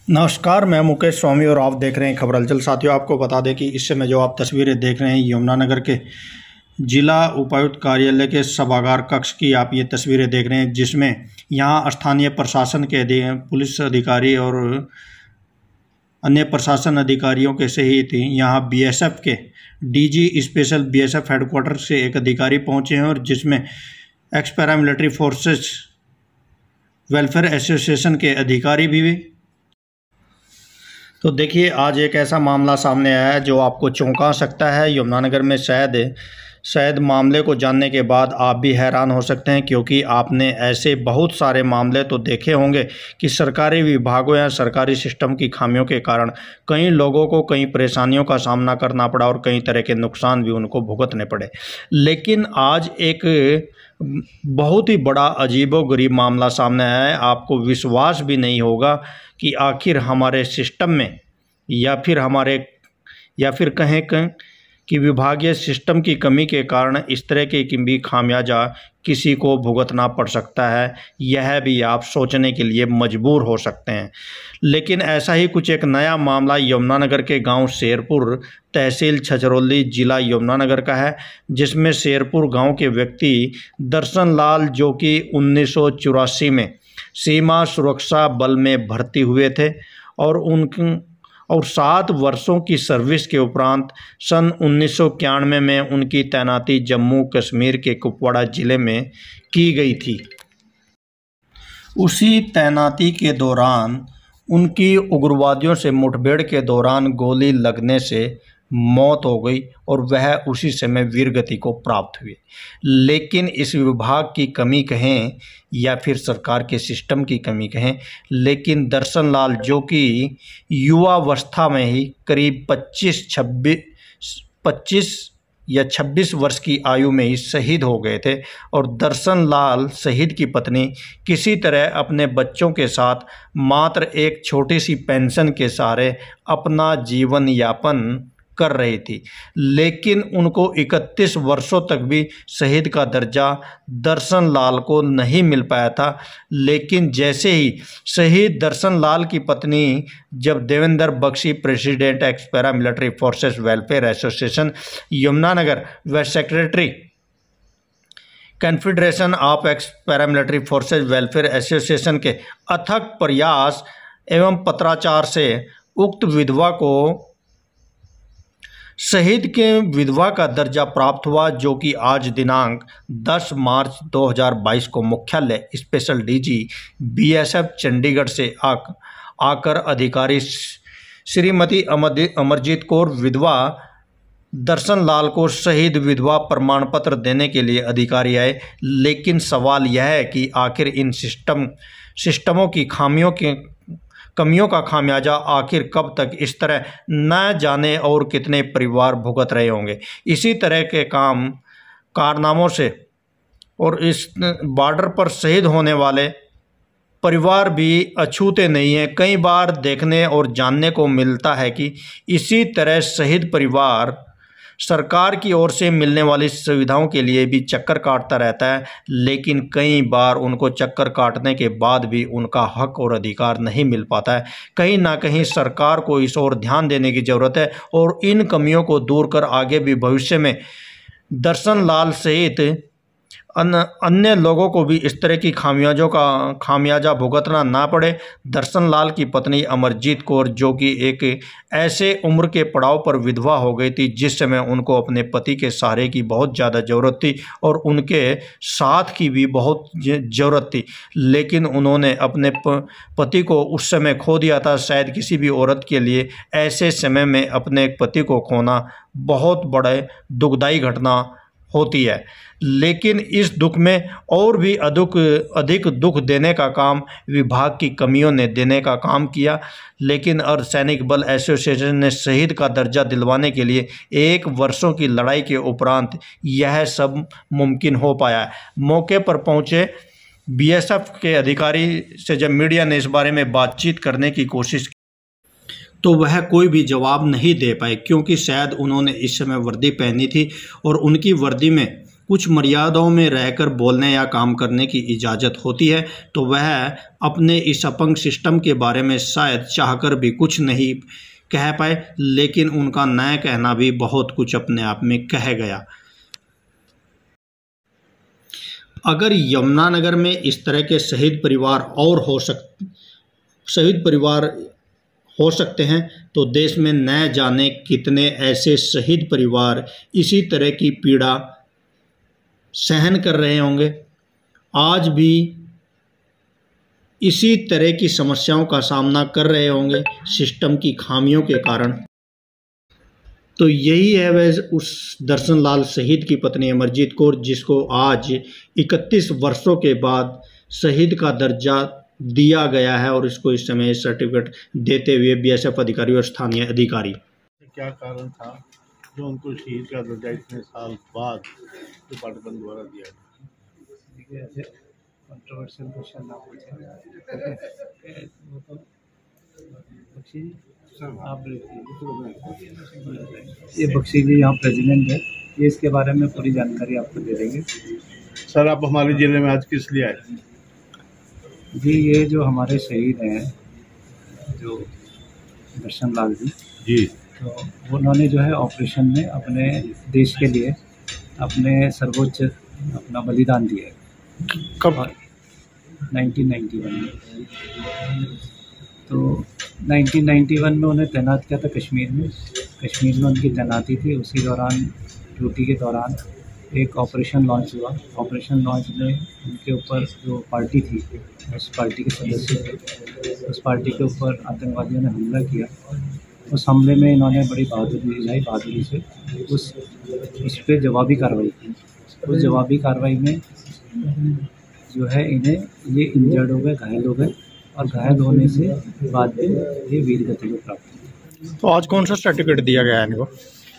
नमस्कार, मैं मुकेश स्वामी और आप देख रहे हैं खबर हलचल। साथियों, आपको बता दें कि इस समय जो आप तस्वीरें देख रहे हैं यमुनानगर के जिला उपायुक्त कार्यालय के सभागार कक्ष की आप ये तस्वीरें देख रहे हैं, जिसमें यहाँ स्थानीय प्रशासन के पुलिस अधिकारी और अन्य प्रशासन अधिकारियों के सहित यहाँ बीएसएफ के डीजी स्पेशल बीएसएफ हेडक्वार्टर से एक अधिकारी पहुँचे हैं और जिसमें x paramilitary forces welfare association के अधिकारी भी। तो देखिए, आज एक ऐसा मामला सामने आया है जो आपको चौंका सकता है। यमुनानगर में शायद मामले को जानने के बाद आप भी हैरान हो सकते हैं, क्योंकि आपने ऐसे बहुत सारे मामले तो देखे होंगे कि सरकारी विभागों या सरकारी सिस्टम की खामियों के कारण कई लोगों को कई परेशानियों का सामना करना पड़ा और कई तरह के नुकसान भी उनको भुगतने पड़े। लेकिन आज एक बहुत ही बड़ा अजीबोगरीब मामला सामने आया है। आपको विश्वास भी नहीं होगा कि आखिर हमारे सिस्टम में या फिर कहें कि विभागीय सिस्टम की कमी के कारण इस तरह की भी खामियाजा किसी को भुगतना पड़ सकता है। यह भी आप सोचने के लिए मजबूर हो सकते हैं। लेकिन ऐसा ही कुछ एक नया मामला यमुनानगर के गांव शेरपुर, तहसील छछरौली, जिला यमुनानगर का है, जिसमें शेरपुर गांव के व्यक्ति दर्शन लाल, जो कि 1984 में सीमा सुरक्षा बल में भर्ती हुए थे और 7 वर्षों की सर्विस के उपरांत सन 1991 में उनकी तैनाती जम्मू कश्मीर के कुपवाड़ा ज़िले में की गई थी। उसी तैनाती के दौरान उनकी उग्रवादियों से मुठभेड़ के दौरान गोली लगने से मौत हो गई और वह उसी समय वीरगति को प्राप्त हुए। लेकिन इस विभाग की कमी कहें या फिर सरकार के सिस्टम की कमी कहें, लेकिन दर्शन लाल, जो कि युवावस्था में ही करीब 25 या 26 वर्ष की आयु में ही शहीद हो गए थे। और दर्शन लाल शहीद की पत्नी किसी तरह अपने बच्चों के साथ मात्र एक छोटी सी पेंशन के सहारे अपना जीवन यापन कर रही थी। लेकिन उनको 31 वर्षों तक भी शहीद का दर्जा दर्शन लाल को नहीं मिल पाया था। लेकिन जैसे ही शहीद दर्शन लाल की पत्नी जब Devendra Bakshi, president ex paramilitary forces welfare association Yamunanagar व secretary confederation of ex paramilitary forces welfare association के अथक प्रयास एवं पत्राचार से उक्त विधवा को शहीद के विधवा का दर्जा प्राप्त हुआ, जो कि आज दिनांक 10 मार्च 2022 को मुख्यालय स्पेशल डीजी बीएसएफ चंडीगढ़ से आकर अधिकारी श्रीमती अमरजीत कौर विधवा दर्शन लाल को शहीद विधवा प्रमाण पत्र देने के लिए अधिकारी आए। लेकिन सवाल यह है कि आखिर इन सिस्टमों की कमियों का खामियाजा आखिर कब तक इस तरह न जाने और कितने परिवार भुगत रहे होंगे। इसी तरह के कारनामों से और इस बॉर्डर पर शहीद होने वाले परिवार भी अछूते नहीं हैं। कई बार देखने और जानने को मिलता है कि इसी तरह शहीद परिवार सरकार की ओर से मिलने वाली सुविधाओं के लिए भी चक्कर काटता रहता है। लेकिन कई बार उनको चक्कर काटने के बाद भी उनका हक और अधिकार नहीं मिल पाता है। कहीं ना कहीं सरकार को इस ओर ध्यान देने की ज़रूरत है और इन कमियों को दूर कर आगे भी भविष्य में दर्शन लाल सहित अन्य लोगों को भी इस तरह की खामियाजा भुगतना ना पड़े। दर्शन लाल की पत्नी अमरजीत कौर, जो कि एक ऐसे उम्र के पड़ाव पर विधवा हो गई थी जिस समय उनको अपने पति के सहारे की बहुत ज़्यादा ज़रूरत थी और उनके साथ की भी बहुत ज़रूरत थी। लेकिन उन्होंने अपने पति को उस समय खो दिया था। शायद किसी भी औरत के लिए ऐसे समय में अपने पति को खोना बहुत बड़े दुखदायी घटना होती है। लेकिन इस दुख में और भी अधिक दुख देने का काम विभाग की कमियों ने देने का काम किया। लेकिन अर्धसैनिक बल एसोसिएशन ने शहीद का दर्जा दिलवाने के लिए 1 वर्षों की लड़ाई के उपरांत यह सब मुमकिन हो पाया है। मौके पर पहुंचे बीएसएफ के अधिकारी से जब मीडिया ने इस बारे में बातचीत करने की कोशिश तो वह कोई भी जवाब नहीं दे पाए, क्योंकि शायद उन्होंने इस समय वर्दी पहनी थी और उनकी वर्दी में कुछ मर्यादाओं में रहकर बोलने या काम करने की इजाज़त होती है, तो वह अपने इस अपंग सिस्टम के बारे में शायद चाहकर भी कुछ नहीं कह पाए, लेकिन उनका न कहना भी बहुत कुछ अपने आप में कह गया। अगर यमुनानगर में इस तरह के शहीद परिवार हो सकते हैं, तो देश में न जाने कितने ऐसे शहीद परिवार इसी तरह की पीड़ा सहन कर रहे होंगे, आज भी इसी तरह की समस्याओं का सामना कर रहे होंगे सिस्टम की खामियों के कारण। तो यही है वह उस दर्शन लाल शहीद की पत्नी अमरजीत कौर, जिसको आज 31 वर्षों के बाद शहीद का दर्जा दिया गया है और इसको इस समय सर्टिफिकेट देते हुए बीएसएफ अधिकारी और स्थानीय अधिकारी। क्या कारण था जो उनको शहीद का दर्जा इतने साल बाद डिपार्टमेंट द्वारा दिया गया? ऐसे कंट्रोवर्शियल क्वेश्चन ना पूछें। वो तो बख्शी जी आप ये बख्शी जी यहाँ प्रेसिडेंट है, ये इसके बारे में पूरी जानकारी आपको दे देंगे। सर, आप हमारे जिले में आज किस लिए आए? जी, ये जो हमारे शहीद हैं जो दर्शन लाल जी, तो उन्होंने जो है ऑपरेशन में अपने देश के लिए अपने सर्वोच्च अपना बलिदान दिया है। कब? 1991 में। तो 1991 में उन्हें तैनात किया था कश्मीर में उनकी तैनाती थी। उसी दौरान ड्यूटी के दौरान एक ऑपरेशन लॉन्च हुआ। ऑपरेशन लॉन्च में उनके ऊपर जो पार्टी थी, उस पार्टी के सदस्य थे, उस पार्टी के ऊपर आतंकवादियों ने हमला किया। उस हमले में इन्होंने बड़ी बहादुरी से उस पर जवाबी कार्रवाई की। उस जवाबी कार्रवाई में जो है इन्हें ये इंजर्ड हो गए, घायल हो गए, और घायल होने से बाद में ये वीरगति को प्राप्त हुई। तो आज कौन सा सर्टिफिकेट दिया गया है इनको?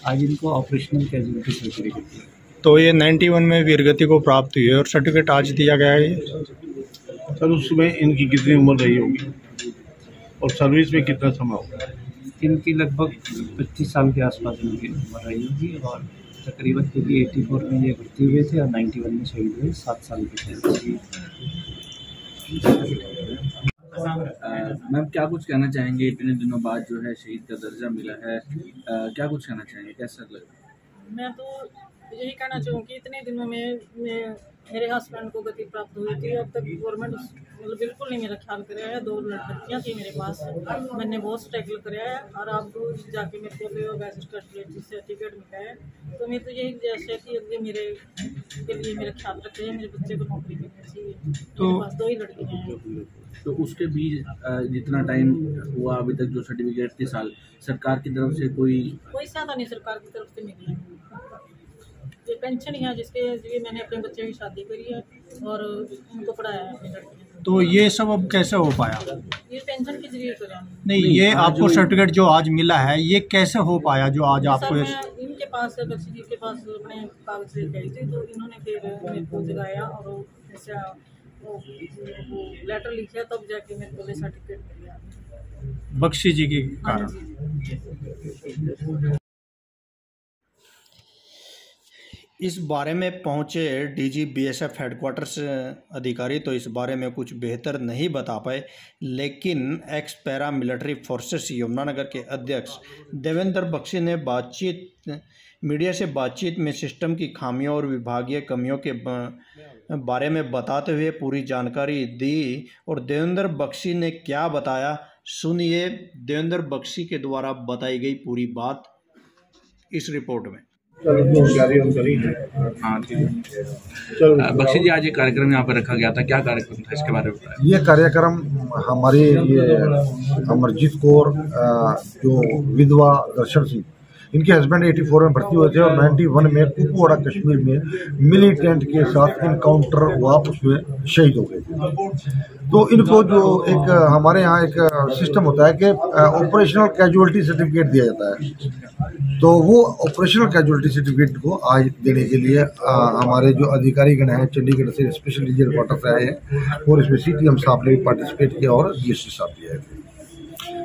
आज इनको ऑपरेशनल कैजुअलिटी सर्टिफिकेट दिया। तो ये 91 में वीरगति को प्राप्त हुई है और सर्टिफिकेट आज दिया गया है। सर, उसमें इनकी कितनी उम्र रही होगी और सर्विस में कितना समय होगा? इनकी लगभग 25 साल के आसपास इनकी उम्र रही होगी, और तकरीबन क्योंकि 84 में ये भर्ती हुए थे और 91 में शहीद हुए, 7 साल के थे। मैम, क्या कुछ कहना चाहेंगे? इतने दिनों बाद जो है शहीद का दर्जा मिला है, क्या कुछ कहना चाहेंगे? कैसा लगा? मैं तो यही कहना चाहूँगी, इतने दिनों में मेरे हस्बैंड को गति प्राप्त हुई थी। अब तक गवर्नमेंट मतलब बिल्कुल नहीं मेरा ख्याल कराया है। 2 लड़कियाँ थी मेरे पास, मैंने बहुत स्ट्रगल कराया है, और अब जाके मेरे को सर्टिफिकेट मिला है। तो मैं तो यही जैसे कि अगले मेरे के लिए मेरा ख्याल रखते हैं, मेरे बच्चे को नौकरी मिलनी चाहिए। तो मेरे पास 2 ही लड़कियाँ हैं। तो उसके बीच जितना टाइम हुआ अभी तक, जो सर्टिफिकेट 3 साल सरकार की तरफ से कोई सहायता नहीं सरकार की तरफ से मिली है। ये पेंशन ही है जिसके लिए मैंने अपने बच्चे की शादी करी है और उनको पढ़ाया है अपनी लड़कियों। तो ये सब अब कैसे हो पाया? ये पेंशन के जरिए करा नहीं, ये आपको सर्टिफिकेट जो आज मिला है ये कैसे हो पाया जो आज आपको? मैं इनके पास बख्शी जी के पास अपने कागज लेके आई थी, तो इन्होंने फिर मेरे को जगाया और ऐसा वो लेटर लिखा, तब जाके मेरे को सर्टिफिकेट मिल गया बख्शी जी के कारण। इस बारे में पहुंचे डीजी बीएसएफ हेडक्वार्टर्स अधिकारी तो इस बारे में कुछ बेहतर नहीं बता पाए, लेकिन x para military forces Yamunanagar के अध्यक्ष देवेंद्र बख्शी ने मीडिया से बातचीत में सिस्टम की खामियों और विभागीय कमियों के बारे में बताते हुए पूरी जानकारी दी। और देवेंद्र बख्शी ने क्या बताया, सुनिए देवेंद्र बख्शी के द्वारा बताई गई पूरी बात इस रिपोर्ट में। हाँ जी, बख्शी जी, आज ये कार्यक्रम यहाँ पर रखा गया था, क्या कार्यक्रम था, इसके बारे में बताएं। ये कार्यक्रम हमारी ये अमरजीत कौर जो विधवा दर्शन सिंह, इनके हस्बैंड 84 में भर्ती हुए थे और 91 में कुपवाड़ा कश्मीर में मिलिटेंट के साथ इनकाउंटर हुआ, उसमें शहीद हो गए थे। तो इनको जो एक हमारे यहाँ एक सिस्टम होता है कि ऑपरेशनल कैजुअलिटी सर्टिफिकेट दिया जाता है, तो वो ऑपरेशनल कैजुअलिटी सर्टिफिकेट को आज देने के लिए हमारे जो अधिकारीगण हैं चंडीगढ़ से स्पेशल रीजन क्वार्टर से आए हैं, और इसमें सीटीएम साहब ने पार्टिसिपेट किया और डीएसपी साहब भी आए थे।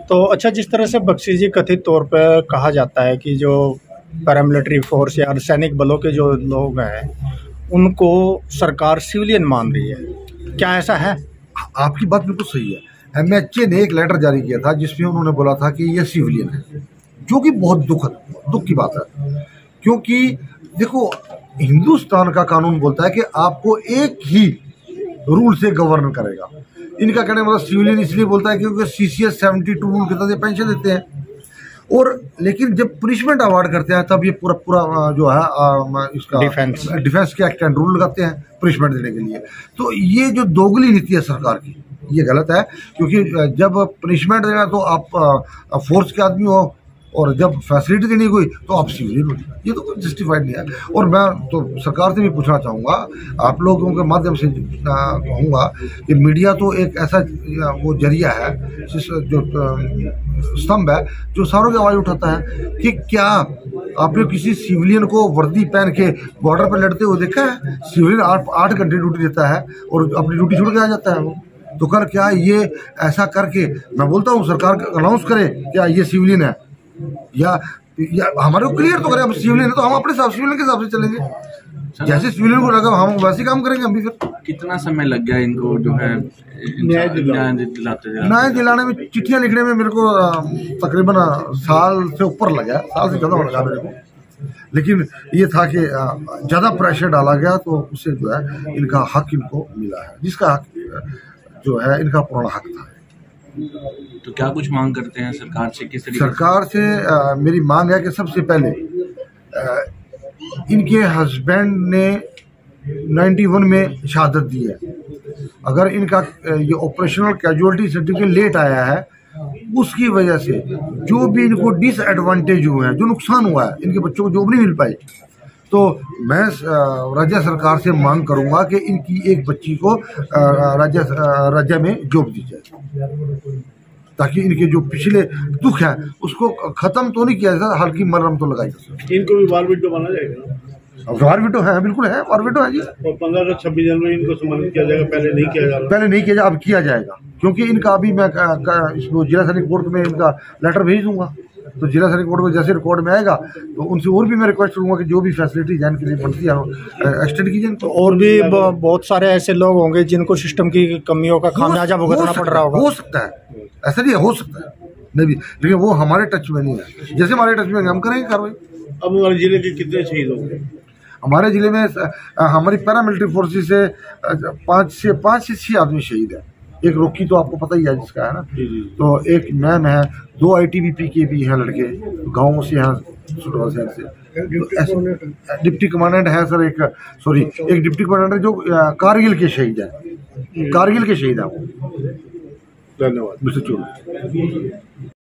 तो अच्छा, जिस तरह से बख्शी जी कथित तौर पर कहा जाता है कि जो पैरामिलिट्री फोर्स या सैनिक बलों के जो लोग हैं उनको सरकार सिविलियन मान रही है, क्या ऐसा है? आपकी बात बिल्कुल सही है। MHA ने एक लेटर जारी किया था जिसमें उन्होंने बोला था कि ये सिविलियन है, जो कि बहुत दुख की बात है। क्योंकि देखो, हिंदुस्तान का कानून बोलता है कि आपको एक ही रूल से गवर्न करेगा। इनका कहने मतलब सिविलियन इसलिए बोलता है क्योंकि CCS 72 रूल के तहत पेंशन देते हैं, और लेकिन जब पनिशमेंट अवार्ड करते हैं तब ये पूरा जो है इसका डिफेंस के एक्ट एंड रूल लगाते हैं पनिशमेंट देने के लिए। तो ये जो दोगली नीति है सरकार की, ये गलत है। क्योंकि जब पनिशमेंट देना तो आप फोर्स के आदमी हो, और जब फैसिलिटी देनी कोई तो आप सिविलियन हो, ये तो जस्टिफाइड नहीं है। और मैं तो सरकार से भी पूछना चाहूँगा, आप लोगों के माध्यम से कहूँगा कि मीडिया तो एक ऐसा वो जरिया है, जो स्तंभ है जो सारों की आवाज़ उठाता है कि क्या आपने किसी सिविलियन को वर्दी पहन के बॉर्डर पर लड़ते हुए देखा है? सिविलियन 8 घंटे ड्यूटी देता है और अपनी ड्यूटी छोड़ के आ जाता है वो। तो कर क्या ये ऐसा करके, मैं बोलता हूँ सरकार अनाउंस करे क्या ये सिविलियन है, या हमारे को क्लियर तो करें। अब सिविलियन है तो हम अपने सिविलियन के हिसाब से चलेंगे, जैसे सिविलियन को लगा हम वैसे काम करेंगे हम भी। फिर कितना समय लग गया इनको जो है न्याय दिलाने में, चिट्ठियां लिखने में मेरे को तकरीबन साल से ऊपर लगा, साल से ज़्यादा लगा मेरे को। लेकिन ये था कि ज़्यादा प्रेशर डाला गया तो उससे जो है इनका हक इनको मिला है, जिसका हक जो है इनका पूर्ण हक था। तो क्या कुछ मांग करते हैं सरकार से? किस तरीके सरकार से मेरी मांग है कि सबसे पहले इनके हस्बैंड ने 91 में शहादत दी है। अगर इनका ये ऑपरेशनल कैजुअलिटी सर्टिफिकेट लेट आया है, उसकी वजह से जो भी इनको डिसएडवांटेज हुए हैं, जो नुकसान हुआ है, इनके बच्चों को जॉब नहीं मिल पाई, तो मैं राज्य सरकार से मांग करूंगा कि इनकी एक बच्ची को राज्य में जॉब दी जाए, ताकि इनके जो पिछले दुख है उसको खत्म तो नहीं किया जाए, हल्की मरहम तो लगाई जाए। इनको भी वार विडो बना जाएगा? वार विडो है, बिल्कुल है, वार विडो है जी। और 15 अगस्त 26 जनवरी इनको सम्मानित किया जाएगा, पहले नहीं किया जाएगा? पहले नहीं किया जाए, अब किया जाएगा। क्योंकि इनका अभी मैं जिला सैनिक कोर्ट में इनका लेटर भेज दूंगा, तो जिला सैनिक कोर्ट में जैसे रिकॉर्ड में आएगा तो उनसे और भी मैं रिक्वेस्ट करूंगा कि जो भी फैसिलिटी जान के लिए बनती है एक्सटेंड कीजिए। तो और भी बहुत सारे ऐसे लोग होंगे जिनको सिस्टम की कमियों का खामियाजा भुगतना पड़ रहा होगा। हो सकता है, ऐसा नहीं हो सकता है नहीं भी, लेकिन वो हमारे टच में नहीं है। जैसे हमारे टच में हम करेंगे कार्रवाई। अब हमारे जिले के कितने शहीद हो गए? हमारे जिले में हमारी पैरामिलिट्री फोर्सेस से 5 से 6 आदमी शहीद है। एक रोकी तो आपको पता ही है जिसका है ना, तो एक मैम है, 2 ITBP के भी हैं लड़के, गाँव से हैं, डिप्टी कमांडेंट है सर, एक डिप्टी कमांडेंट जो कारगिल के शहीद है, कारगिल के शहीद है वो। धन्यवाद। मिस्टर चोर।